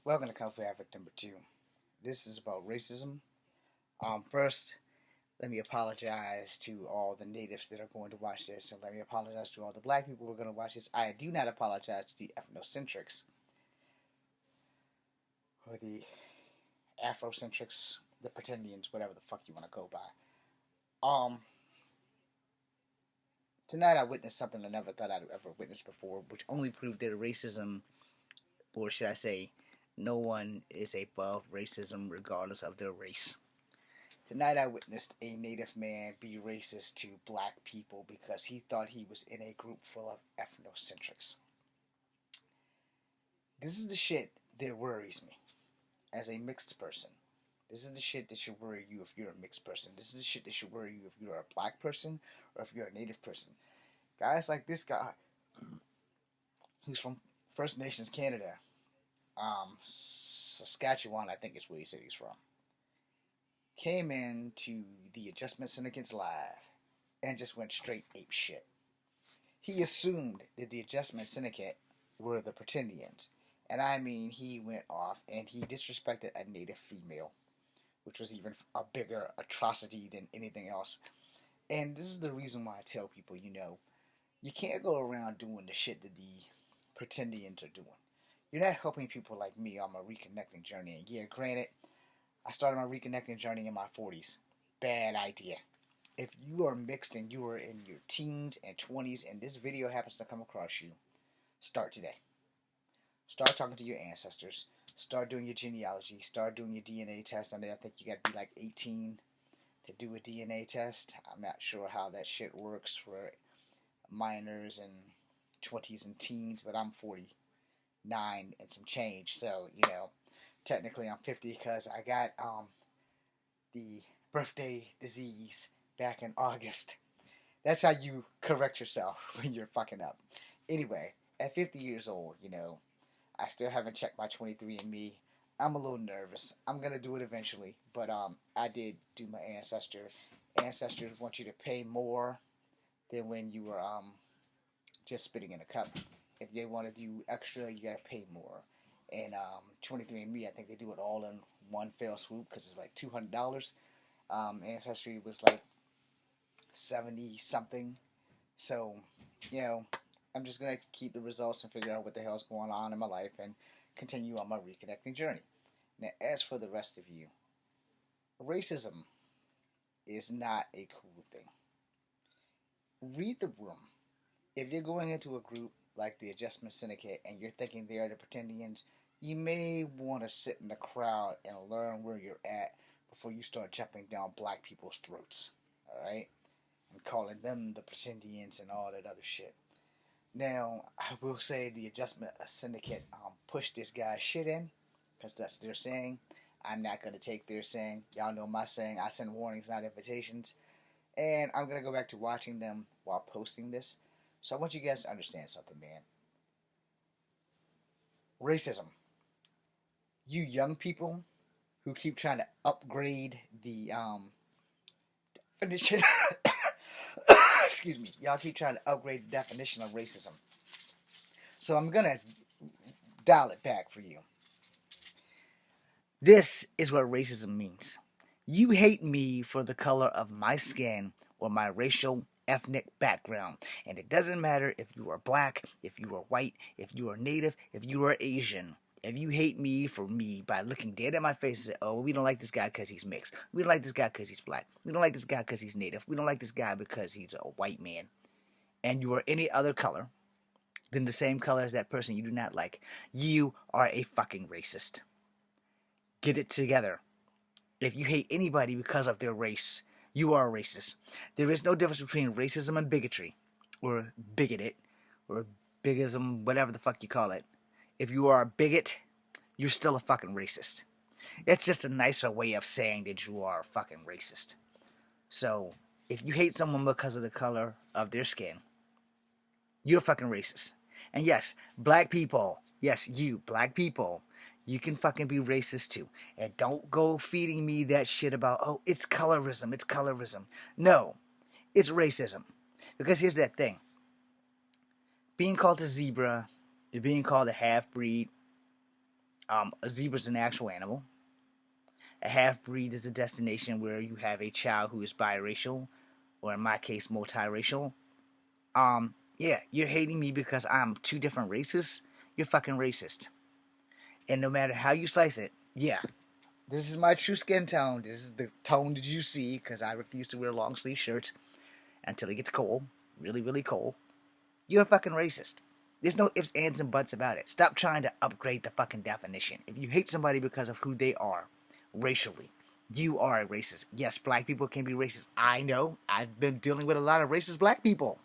Welcome to Kung Fu Havoc number 2. This is about racism. First, let me apologize to all the natives that are going to watch this, and let me apologize to all the black people who are going to watch this. I do not apologize to the ethnocentrics, or the Afrocentrics, the pretendians, whatever the fuck you want to go by. Um, Tonight I witnessed something I never thought I'd ever witnessed before, which only proved that racism, or should I say, no one is above racism regardless of their race. Tonight I witnessed a native man be racist to black people because he thought he was in a group full of ethnocentrics. This is the shit that worries me as a mixed person. This is the shit that should worry you if you're a mixed person. This is the shit that should worry you if you're a black person or if you're a native person. Guys like this guy, who's from First Nations Canada, Saskatchewan, I think is where he said he's from, came into the Adjustment Syndicates Live and just went straight ape shit. He assumed that the Adjustment Syndicate were the Pretendians. And I mean, he went off and he disrespected a native female, which was even a bigger atrocity than anything else. And this is the reason why I tell people, you can't go around doing the shit that the Pretendians are doing. You're not helping people like me on my reconnecting journey. And yeah, granted, I started my reconnecting journey in my 40s. Bad idea. If you are mixed and you are in your teens and 20s and this video happens to come across you, start today. Start talking to your ancestors. Start doing your genealogy. Start doing your DNA test. I think you got to be like 18 to do a DNA test. I'm not sure how that shit works for minors and 20s and teens, but I'm 49 and some change. So, technically I'm 50 because I got the birthday disease back in August. That's how you correct yourself when you're fucking up. Anyway, at 50 years old, I still haven't checked my 23andMe. I'm a little nervous. I'm gonna do it eventually, but I did do my ancestor. Ancestors want you to pay more than when you were just spitting in a cup. If they want to do extra, you gotta pay more. And 23andMe, I think they do it all in one fell swoop because it's like $200. Ancestry was like 70 something. So, I'm just gonna keep the results and figure out what the hell's going on in my life and continue on my reconnecting journey. Now, as for the rest of you, racism is not a cool thing. Read the room. If you're going into a group like the Adjustment Syndicate and you're thinking they are the Pretendians, you may want to sit in the crowd and learn where you're at before you start jumping down black people's throats. Alright? And calling them the Pretendians and all that other shit. Now, I will say the Adjustment Syndicate pushed this guy's shit in, because that's their saying. I'm not going to take their saying. Y'all know my saying. I send warnings, not invitations. And I'm going to go back to watching them while posting this. So I want you guys to understand something, man. Racism. You young people who keep trying to upgrade the definition. Excuse me. Y'all keep trying to upgrade the definition of racism. So I'm going to dial it back for you. This is what racism means. You hate me for the color of my skin or my racial ethnic background. And it doesn't matter if you are black, if you are white, if you are native, if you are Asian. If you hate me for me by looking dead at my face and say, oh, we don't like this guy because he's mixed. We don't like this guy because he's black. We don't like this guy because he's native. We don't like this guy because he's a white man. And you are any other color than the same color as that person you do not like. You are a fucking racist. Get it together. If you hate anybody because of their race, you are a racist. There is no difference between racism and bigotry, or bigoted, or bigism, whatever the fuck you call it. If you are a bigot, you're still a fucking racist. It's just a nicer way of saying that you are a fucking racist. So, if you hate someone because of the color of their skin, you're a fucking racist. And yes, black people, yes, you, black people, you can fucking be racist too. And don't go feeding me that shit about, oh, it's colorism, it's colorism. No, it's racism. Because here's that thing. Being called a zebra, being called a half-breed, A zebra's an actual animal. A half breed is a destination where you have a child who is biracial, or in my case, multiracial. Yeah, you're hating me because I'm two different races. You're fucking racist. And no matter how you slice it, yeah, this is my true skin tone. This is the tone that you see because I refuse to wear long sleeve shirts until it gets cold, really, really cold. You're a fucking racist. There's no ifs, ands, and buts about it. Stop trying to upgrade the fucking definition. If you hate somebody because of who they are, racially, you are a racist. Yes, black people can be racist. I know. I've been dealing with a lot of racist black people.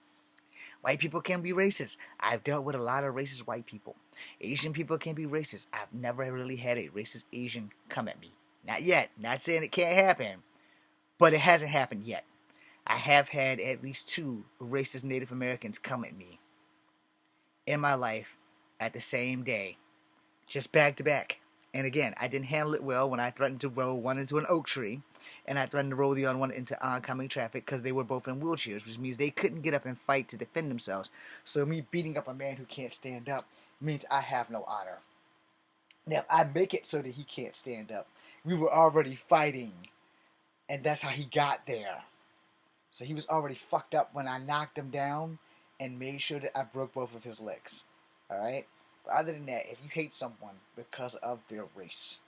White people can be racist. I've dealt with a lot of racist white people. Asian people can be racist. I've never really had a racist Asian come at me. Not yet. Not saying it can't happen, but it hasn't happened yet. I have had at least two racist Native Americans come at me in my life at the same day, just back to back. And again, I didn't handle it well when I threatened to roll one into an oak tree, and I threatened to roll the other one into oncoming traffic because they were both in wheelchairs, which means they couldn't get up and fight to defend themselves. So me beating up a man who can't stand up means I have no honor. Now, if I make it so that he can't stand up, we were already fighting, and that's how he got there. So he was already fucked up when I knocked him down and made sure that I broke both of his legs. Alright? But other than that, if you hate someone because of their race,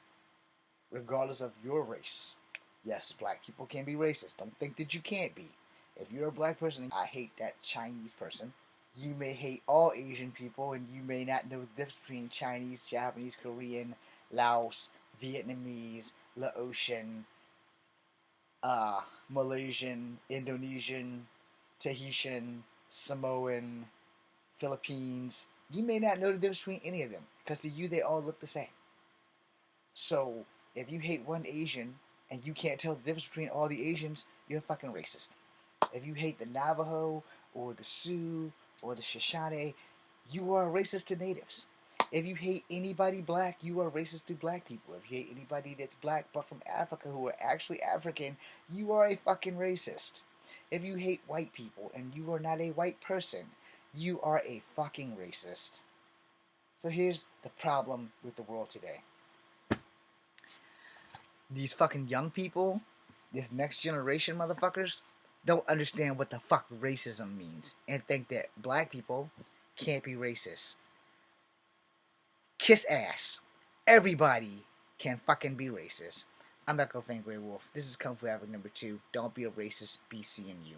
regardless of your race, yes, black people can be racist. Don't think that you can't be. If you're a black person, I hate that Chinese person. You may hate all Asian people, and you may not know the difference between Chinese, Japanese, Korean, Laos, Vietnamese, Laotian, Malaysian, Indonesian, Tahitian, Samoan, Philippines. You may not know the difference between any of them because to you they all look the same. So if you hate one Asian and you can't tell the difference between all the Asians, you're a fucking racist. If you hate the Navajo or the Sioux or the Shoshone, you are a racist to natives. If you hate anybody black, you are racist to black people. If you hate anybody that's black but from Africa who are actually African, you are a fucking racist. If you hate white people and you are not a white person, you are a fucking racist. So here's the problem with the world today. These fucking young people, this next generation motherfuckers, don't understand what the fuck racism means and think that black people can't be racist. Kiss ass. Everybody can fucking be racist. I'm Echo Fan Grey Wolf. This is Kung Fu Africa number 2. Don't be a racist. Be seeing you.